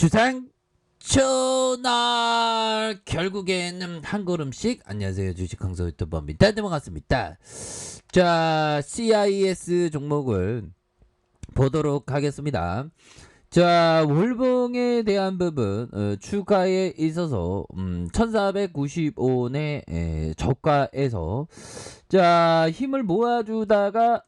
주상 초날 결국에는 한 걸음씩. 안녕하세요, 주식 강서 유튜버입니다. 넘어갔습니다. 자, CIS 종목을 보도록 하겠습니다. 자, 월봉에 대한 부분, 추가에 있어서 1495원의 저가에서 자 힘을 모아주다가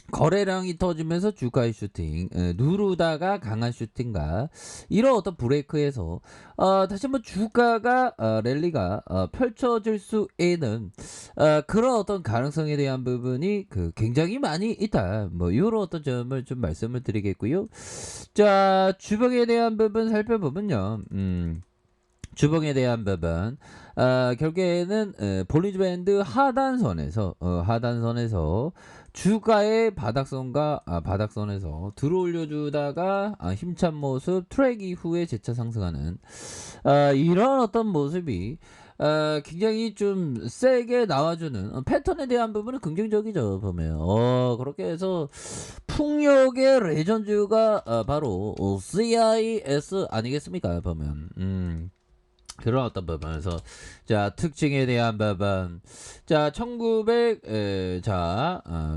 거래량이 터지면서 주가의 슈팅, 누르다가 강한 슈팅과 이런 어떤 브레이크에서 다시 한번 주가가 랠리가 펼쳐질 수 있는 그런 어떤 가능성에 대한 부분이 굉장히 많이 있다. 뭐 이런 어떤 점을 좀 말씀을 드리겠고요. 자, 주봉에 대한 부분 살펴보면요. 주봉에 대한 부분 결국에는 볼리지 밴드 하단선에서 주가의 바닥선에서 들어올려주다가 힘찬 모습 트랙 이후에 재차 상승하는 이런 어떤 모습이 굉장히 좀 세게 나와주는 패턴에 대한 부분은 긍정적이죠. 보면 그렇게 해서 풍력의 레전드가 바로 CIS 아니겠습니까? 보면 그런 어떤 부분에서 자 특징에 대한 부분 자 1900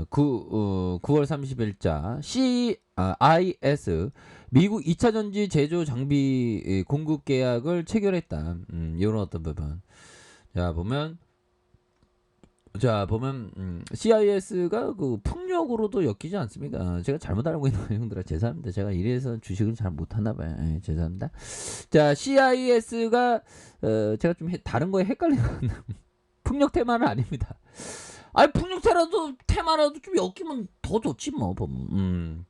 9월 30일자 CIS 미국 2차 전지 제조 장비 공급 계약을 체결했다. 이런 어떤 부분 보면 CIS가 그 풍력으로도 엮이지 않습니까? 제가 잘못 알고 있는 형들아 죄송합니다. 제가 이래서 주식을 잘 못하나 봐요. 죄송합니다. 자, CIS가 제가 좀 다른 거에 헷갈리는 풍력 테마는 아닙니다. 아니 풍력 테마라도 좀 엮이면 더 좋지 뭐 보면.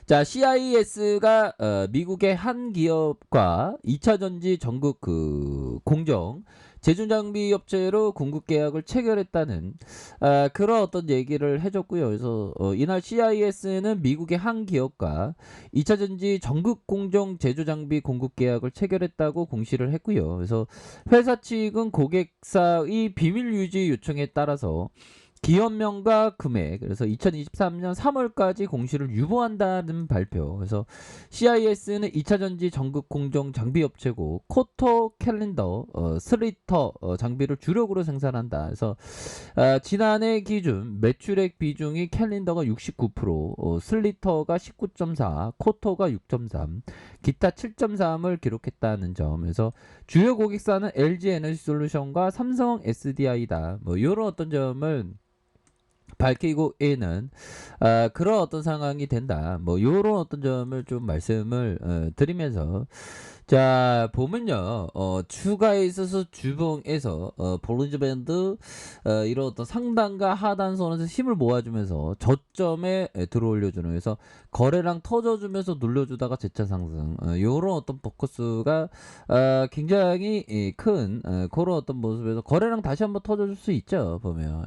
자, CIS가 미국의 한 기업과 2차 전지 전국 공정 제조장비 업체로 공급 계약을 체결했다는 그런 어떤 얘기를 해줬고요. 그래서 이날 CIS는 미국의 한 기업과 2차 전지 전국 공정 제조장비 공급 계약을 체결했다고 공시를 했고요. 그래서 회사 측은 고객사의 비밀 유지 요청에 따라서 기업명과 금액, 그래서 2023년 3월까지 공시를 유보한다는 발표. 그래서 CIS는 2차전지 전국 공정 장비 업체고 코토 캘린더 슬리터 장비를 주력으로 생산한다. 그래서 지난해 기준 매출액 비중이 캘린더가 69%, 슬리터가 19.4, 코토가 6.3, 기타 7.3을 기록했다는 점. 그래서 주요 고객사는 LG 에너지 솔루션과 삼성 SDI다. 뭐 이런 어떤 점을 밝히고 있는 그런 어떤 상황이 된다. 뭐 요런 어떤 점을 좀 말씀을 드리면서 자 보면요 추가에 있어서 주봉에서 볼리지 밴드 이런 어떤 상단과 하단선에서 힘을 모아주면서 저점에 들어올려주는, 그래서 거래량 터져주면서 눌러주다가 재차 상승 요런 어떤 포커스가 굉장히 큰 그런 어떤 모습에서 거래량 다시 한번 터져줄 수 있죠. 보면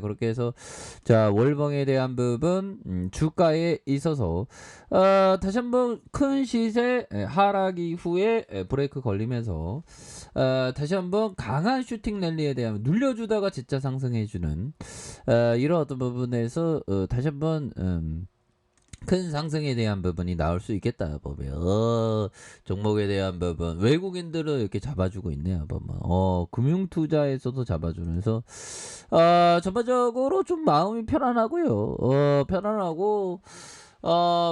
그렇게 해서 자 월봉에 대한 부분 주가에 있어서 다시 한번 큰 시세 하락 이후에 브레이크 걸리면서 다시 한번 강한 슈팅 랠리에 대한 눌려주다가 진짜 상승해주는 이런 어떤 부분에서 다시 한번 큰 상승에 대한 부분이 나올 수 있겠다 보면 종목에 대한 부분 외국인들은 이렇게 잡아주고 있네요. 보면 금융투자에서도 잡아주면서 전반적으로 좀 마음이 편안하고요. 편안하고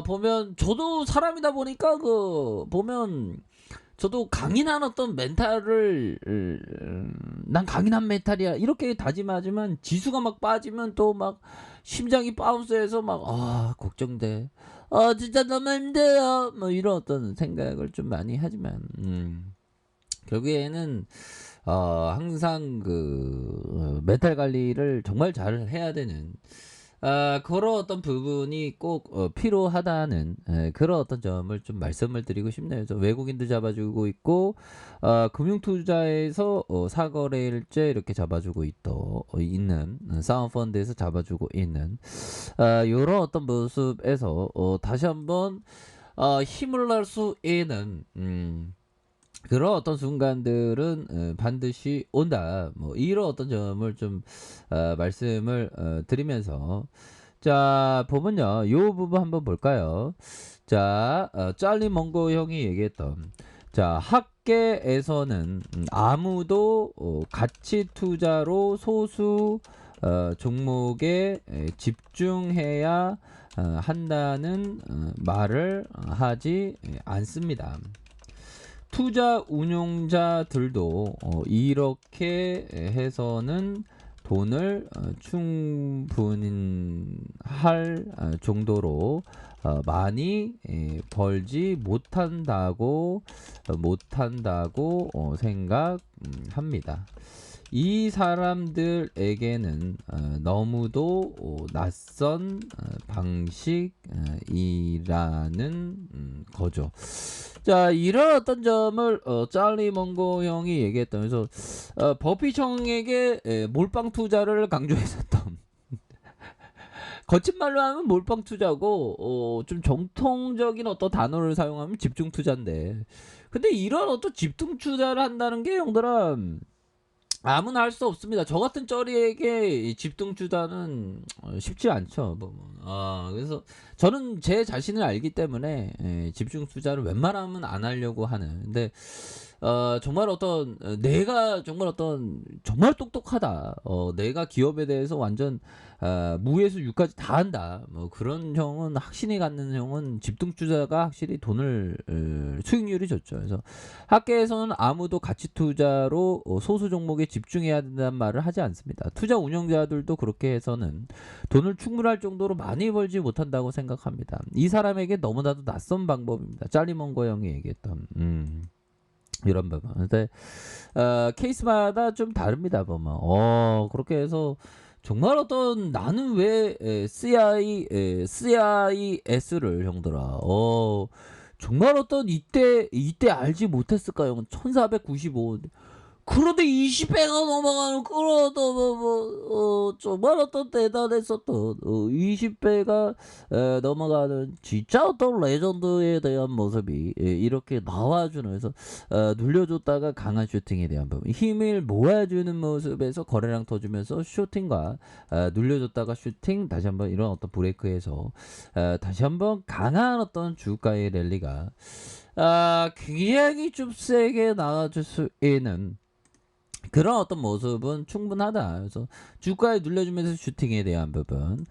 보면 저도 사람이다 보니까 보면 저도 강인한 어떤 멘탈을 난 강인한 멘탈이야 이렇게 다짐하지만 지수가 막 빠지면 또 막 심장이 바운스해서 막 걱정돼. 진짜 너무 힘들어요. 뭐 이런 어떤 생각을 좀 많이 하지만 결국에는 항상 멘탈 관리를 정말 잘 해야 되는 그런 어떤 부분이 꼭 필요하다는 그런 어떤 점을 좀 말씀을 드리고 싶네요. 그래서 외국인도 잡아주고 있고 금융투자에서 사거래일제 이렇게 잡아주고 있는 사운펀드에서 잡아주고 있는 이런 어떤 모습에서 다시 한번 힘을 낼 수 있는 그런 어떤 순간들은 반드시 온다. 뭐 이런 어떤 점을 좀 말씀을 드리면서 자, 보면요. 요 부분 한번 볼까요? 자, 짤리 몽고 형이 얘기했던 자, 학계에서는 아무도 가치 투자로 소수 종목에 집중해야 한다는 말을 하지 않습니다. 투자 운용자들도 이렇게 해서는 돈을 충분할 정도로 많이 벌지 못한다고 생각합니다. 이 사람들에게는 너무도 낯선 방식이라는 거죠. 자, 이런 어떤 점을 짤리 몽고 형이 얘기했다면서 버핏 형에게 몰빵 투자를 강조했었던 거친 말로 하면 몰빵 투자고 좀 정통적인 어떤 단어를 사용하면 집중 투자인데 근데 이런 어떤 집중 투자를 한다는 게 형들아 아무나 할 수 없습니다. 저 같은 쩌리에게 이 집중 투자는 쉽지 않죠. 그래서 저는 제 자신을 알기 때문에 집중 투자를 웬만하면 안 하려고 하는. 근데 정말 어떤 내가 정말 어떤 정말 똑똑하다. 내가 기업에 대해서 완전 무에서 유까지 다 한다. 뭐 그런 형은 확신이 갖는 형은 집중 투자가 확실히 돈을 수익률이 좋죠. 그래서 학계에서는 아무도 가치 투자로 소수 종목에 집중해야 된다는 말을 하지 않습니다. 투자 운영자들도 그렇게 해서는 돈을 충분할 정도로 많이 벌지 못한다고 생각합니다. 이 사람에게 너무나도 낯선 방법입니다. 짤리먼거 형이 얘기했던 이런 부분. 근데 케이스마다 좀 다릅니다. 보면 그렇게 해서 정말 어떤 나는 왜 CIS를 형들아 정말 어떤 이때 알지 못했을까 형 1495 그런데 20배가 넘어가는 그런 정말 어떤 대단했었던 20배가 넘어가는 진짜 어떤 레전드에 대한 모습이 이렇게 나와주는 그래서 눌려줬다가 강한 슈팅에 대한 부분 힘을 모아주는 모습에서 거래량 터주면서 슈팅과 눌려줬다가 슈팅 다시 한번 이런 어떤 브레이크에서 다시 한번 강한 어떤 주가의 랠리가 굉장히 좀 세게 나와줄 수 있는 그런 어떤 모습은 충분하다. 그래서 주가에 눌려주면서 슈팅에 대한 부분,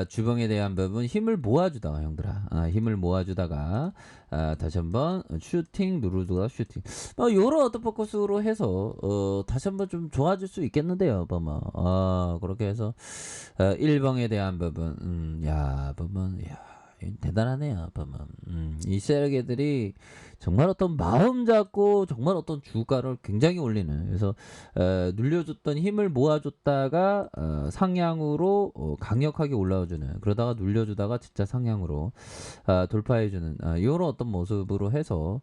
주봉에 대한 부분 힘을 모아주다가 형들아, 힘을 모아주다가 다시 한번 슈팅 누르다가 슈팅. 요런 어떤 포커스로 해서 다시 한번 좀 좋아질 수 있겠는데요, 보면. 그렇게 해서 1봉에 대한 부분, 보면 대단하네요, 보면. 이 세력애들이 정말 어떤 마음 잡고 정말 어떤 주가를 굉장히 올리는 그래서 눌려줬던 힘을 모아줬다가 상향으로 강력하게 올라와주는 그러다가 눌려주다가 진짜 상향으로 돌파해주는 이런 어떤 모습으로 해서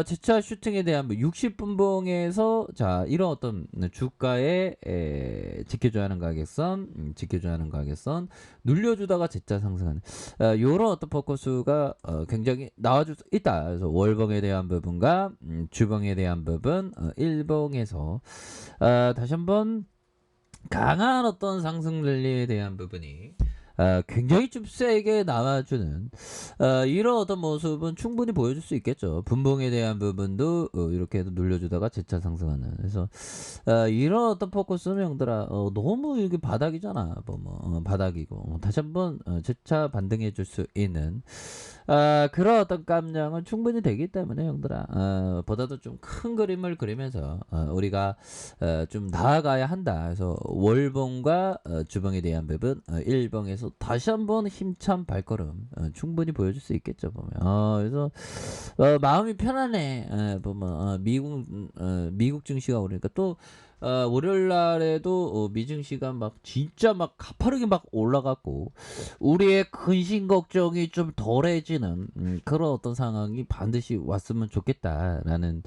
재차 슈팅에 대한 60분봉에서 자 이런 어떤 주가에 지켜줘야 하는 가격선 눌려주다가 재차 상승하는 이런 어떤 포커스가 굉장히 나와줄 수 있다. 그래서 월봉에 대한 부분과 주봉에 대한 부분 일봉에서 다시 한번 강한 어떤 상승 랠리에 대한 부분이 굉장히 좀 세게 나와주는 이런 어떤 모습은 충분히 보여줄 수 있겠죠. 분봉에 대한 부분도 이렇게 해서 눌려주다가 재차 상승하는 그래서 이런 어떤 포커스는 형들아 너무 이게 바닥이잖아. 바닥이고 다시 한번 재차 반등해 줄 수 있는 그런 어떤 깜냥은 충분히 되기 때문에 형들아 보다도 좀 큰 그림을 그리면서 우리가 좀 나아가야 한다. 그래서 월봉과 주봉에 대한 부분 일봉에서 다시 한번 힘찬 발걸음 충분히 보여줄 수 있겠죠. 보면 그래서 마음이 편하네. 보면 미국 증시가 오르니까 또 월요일 날에도 미증시가 막 진짜 막 가파르게 막 올라갔고 우리의 근심 걱정이 좀 덜해지는 그런 어떤 상황이 반드시 왔으면 좋겠다라는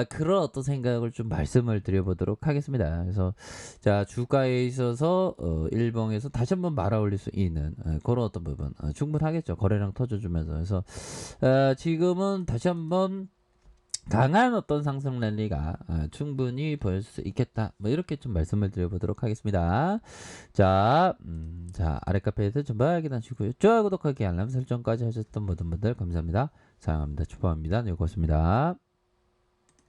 그런 어떤 생각을 좀 말씀을 드려보도록 하겠습니다. 그래서 자 주가에 있어서 일봉에서 다시 한번 말아올릴 수 있는 그런 어떤 부분 충분하겠죠. 거래량 터져주면서 그래서 지금은 다시 한번 강한 어떤 상승 랠리가 충분히 보일 수 있겠다. 뭐 이렇게 좀 말씀을 드려보도록 하겠습니다. 자, 자 아래 카페에서 전부 확인하시고요. 좋아요, 구독하기, 알람 설정까지 하셨던 모든 분들 감사합니다. 사랑합니다. 축복합니다. 네, 고맙습니다.